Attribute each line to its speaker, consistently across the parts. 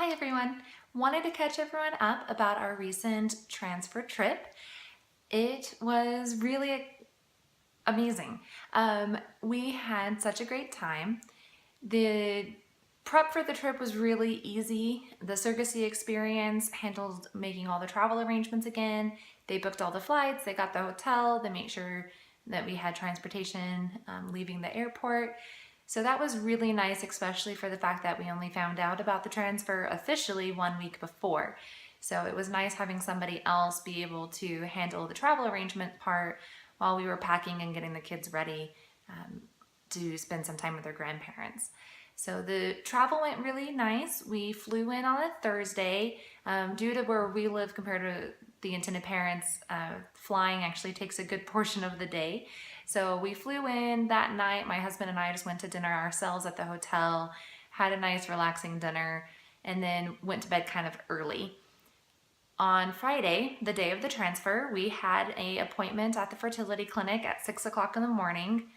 Speaker 1: Hi everyone! Wanted to catch everyone up about our recent transfer trip. It was really amazing. We had such a great time. The prep for the trip was really easy. The Surrogacy experience handled making all the travel arrangements again. They booked all the flights, they got the hotel, they made sure that we had transportation leaving the airport. So that was really nice, especially for the fact that we only found out about the transfer officially 1 week before. So it was nice having somebody else be able to handle the travel arrangement part while we were packing and getting the kids ready to spend some time with their grandparents. So the travel went really nice. We flew in on a Thursday. Due to where we live compared to the intended parents, flying actually takes a good portion of the day. So we flew in that night. My husband and I just went to dinner ourselves at the hotel, had a nice relaxing dinner, and then went to bed kind of early. On Friday, the day of the transfer, we had an appointment at the fertility clinic at 6 o'clock in the morning.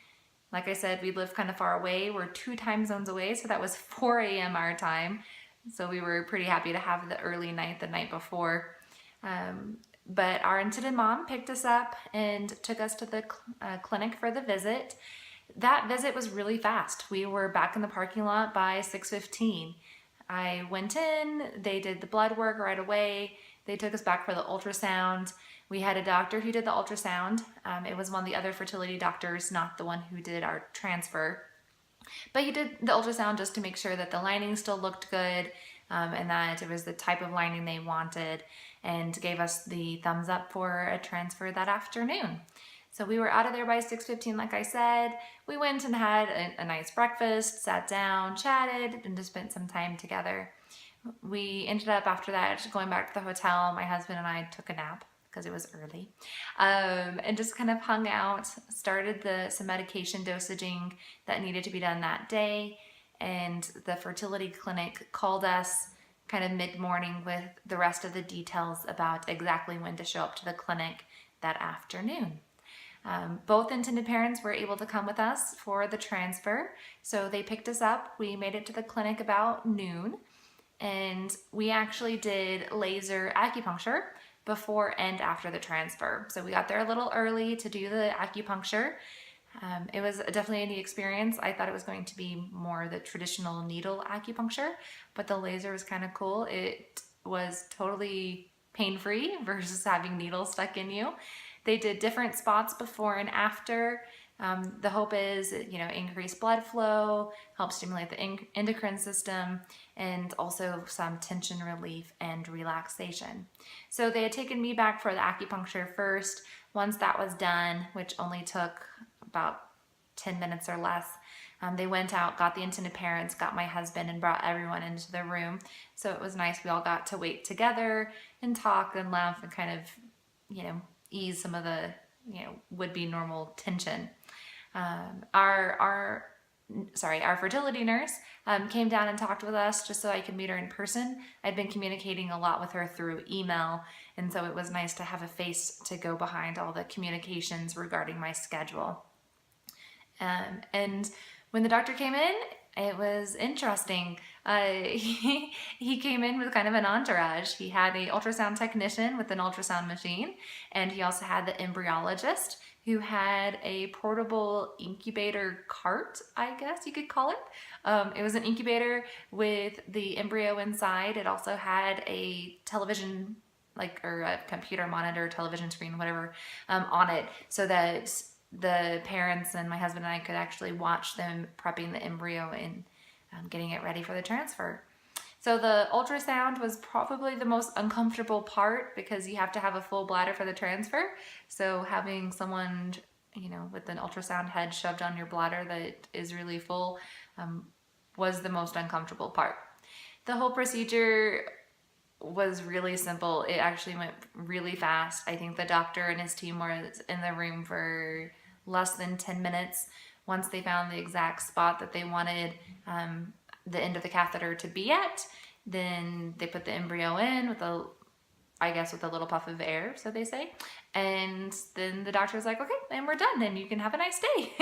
Speaker 1: Like I said, we live kind of far away. We're 2 time zones away, so that was 4 a.m. our time. So we were pretty happy to have the early night the night before. But our intended mom picked us up and took us to the clinic for the visit. That visit was really fast. We were back in the parking lot by 6:15. I went in, they did the blood work right away. They took us back for the ultrasound. We had a doctor who did the ultrasound. It was one of the other fertility doctors, not the one who did our transfer. But he did the ultrasound just to make sure that the lining still looked good and that it was the type of lining they wanted, and gave us the thumbs up for a transfer that afternoon. So we were out of there by 6:15, like I said. We went and had a nice breakfast, sat down, chatted, and just spent some time together. We ended up after that just going back to the hotel. My husband and I took a nap because it was early, and just kind of hung out, started some medication dosaging that needed to be done that day, and the fertility clinic called us kind of mid-morning with the rest of the details about exactly when to show up to the clinic that afternoon. Both intended parents were able to come with us for the transfer, so they picked us up. We made it to the clinic about noon, and we actually did laser acupuncture before and after the transfer. So we got there a little early to do the acupuncture. It was definitely a neat experience. I thought it was going to be more the traditional needle acupuncture, but the laser was kind of cool. It was totally pain-free versus having needles stuck in you. They did different spots before and after. The hope is, increase blood flow, help stimulate the endocrine system, and also some tension relief and relaxation. So they had taken me back for the acupuncture first. Once that was done, which only took about 10 minutes or less, they went out, got the intended parents, got my husband, and brought everyone into the room. So it was nice. We all got to wait together and talk and laugh and kind of, ease some of the, would-be normal tension. Our fertility nurse came down and talked with us just so I could meet her in person. I'd been communicating a lot with her through email, and so it was nice to have a face to go behind all the communications regarding my schedule. And when the doctor came in, it was interesting. He came in with kind of an entourage. He had an ultrasound technician with an ultrasound machine, and he also had the embryologist who had a portable incubator cart, I guess you could call it. It was an incubator with the embryo inside. It also had a television, or a computer monitor, television screen, whatever, on it, so that the parents and my husband and I could actually watch them prepping the embryo and getting it ready for the transfer. So the ultrasound was probably the most uncomfortable part because you have to have a full bladder for the transfer. So having someone, with an ultrasound head shoved on your bladder that is really full was the most uncomfortable part. The whole procedure was really simple. It actually went really fast. I think the doctor and his team were in the room for less than 10 minutes. Once they found the exact spot that they wanted the end of the catheter to be at, then they put the embryo in with a little puff of air, so they say. And then the doctor was like, okay, and we're done, and you can have a nice day.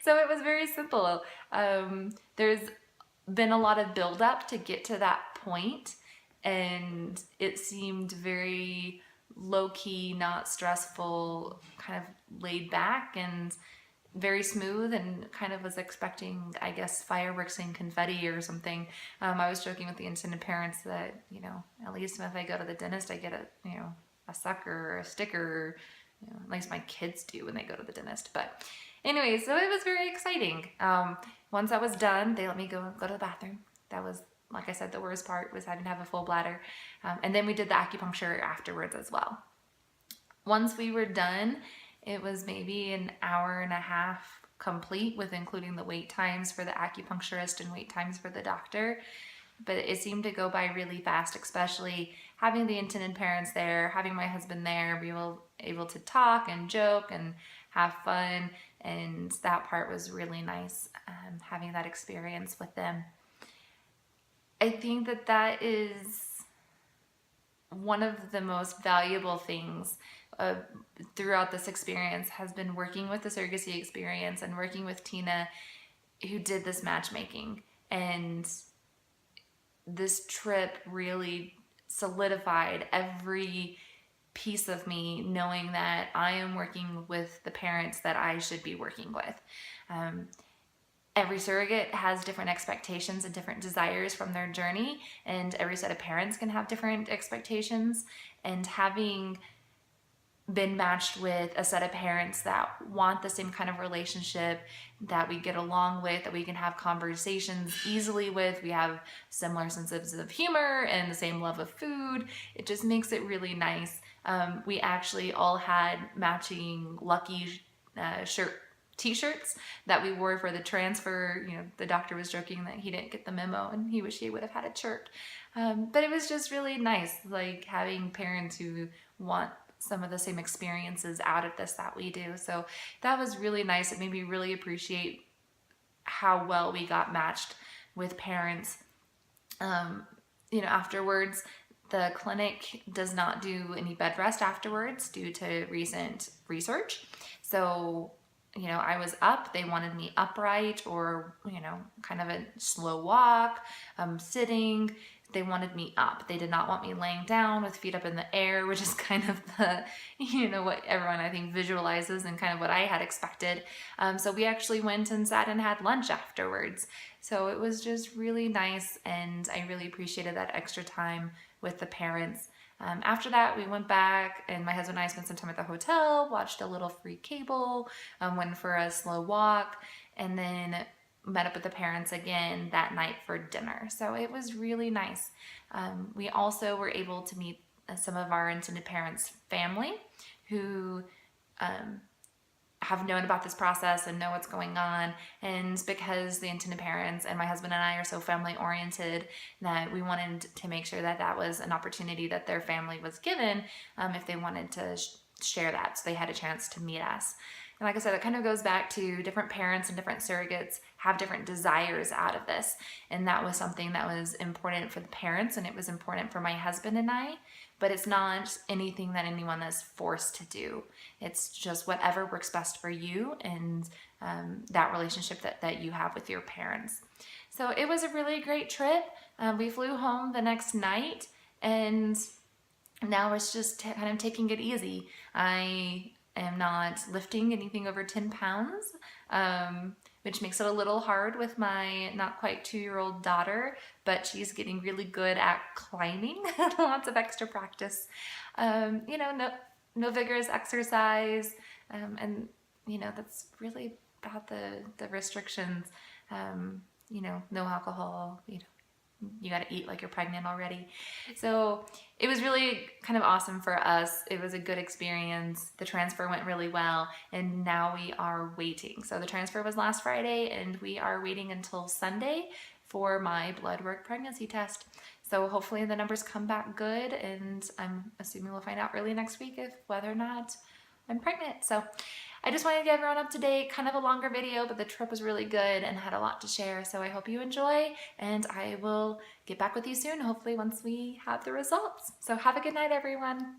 Speaker 1: So it was very simple. There's been a lot of buildup to get to that point, and it seemed very low-key, not stressful, kind of laid back and very smooth, and kind of was expecting, I guess, fireworks and confetti or something. I was joking with the intended parents that, at least if I go to the dentist, I get a sucker or a sticker, at least my kids do when they go to the dentist. But anyway, so it was very exciting. Once I was done, they let me go to the bathroom. That was, like I said, the worst part was having to have a full bladder. And then we did the acupuncture afterwards as well. Once we were done, it was maybe an hour and a half complete, with including the wait times for the acupuncturist and wait times for the doctor. But it seemed to go by really fast, especially having the intended parents there, having my husband there, be able to talk and joke and have fun. And that part was really nice, having that experience with them. I think that is one of the most valuable things throughout this experience, has been working with the surrogacy experience and working with Tina, who did this matchmaking. And this trip really solidified every piece of me, knowing that I am working with the parents that I should be working with. Every surrogate has different expectations and different desires from their journey, and every set of parents can have different expectations. And having been matched with a set of parents that want the same kind of relationship, that we get along with, that we can have conversations easily with, we have similar senses of humor and the same love of food, it just makes it really nice. We actually all had matching lucky t-shirts that we wore for the transfer. The doctor was joking that he didn't get the memo and he wished he would have had a shirt. But it was just really nice, like having parents who want some of the same experiences out of this that we do. So that was really nice. It made me really appreciate how well we got matched with parents. Afterwards, the clinic does not do any bed rest afterwards due to recent research. So I was up, they wanted me upright or, kind of a slow walk, sitting. They wanted me up. They did not want me laying down with feet up in the air, which is kind of the, what everyone I think visualizes and kind of what I had expected. So we actually went and sat and had lunch afterwards. So it was just really nice, and I really appreciated that extra time with the parents. After that, we went back, and my husband and I spent some time at the hotel, watched a little free cable, went for a slow walk, and then met up with the parents again that night for dinner. So it was really nice. We also were able to meet some of our intended parents' family who have known about this process and know what's going on. And because the intended parents and my husband and I are so family oriented, that we wanted to make sure that was an opportunity that their family was given if they wanted to share that. So they had a chance to meet us. And like I said, it kind of goes back to different parents and different surrogates have different desires out of this. And that was something that was important for the parents, and it was important for my husband and I, but it's not anything that anyone is forced to do. It's just whatever works best for you and that relationship that you have with your parents. So it was a really great trip. We flew home the next night, and now it's just kind of taking it easy. I am not lifting anything over 10 pounds, which makes it a little hard with my not quite 2-year-old daughter, but she's getting really good at climbing. Lots of extra practice. No vigorous exercise, and that's really about the restrictions. No alcohol. You got to eat like you're pregnant already. So it was really kind of awesome for us. It was a good experience. The transfer went really well, and now we are waiting. So the transfer was last Friday, and we are waiting until Sunday for my blood work pregnancy test. So hopefully the numbers come back good, and I'm assuming we'll find out early next week whether or not I'm pregnant. So I just wanted to get everyone up to date, kind of a longer video, but the trip was really good and had a lot to share. So I hope you enjoy, and I will get back with you soon, hopefully once we have the results. So have a good night, everyone.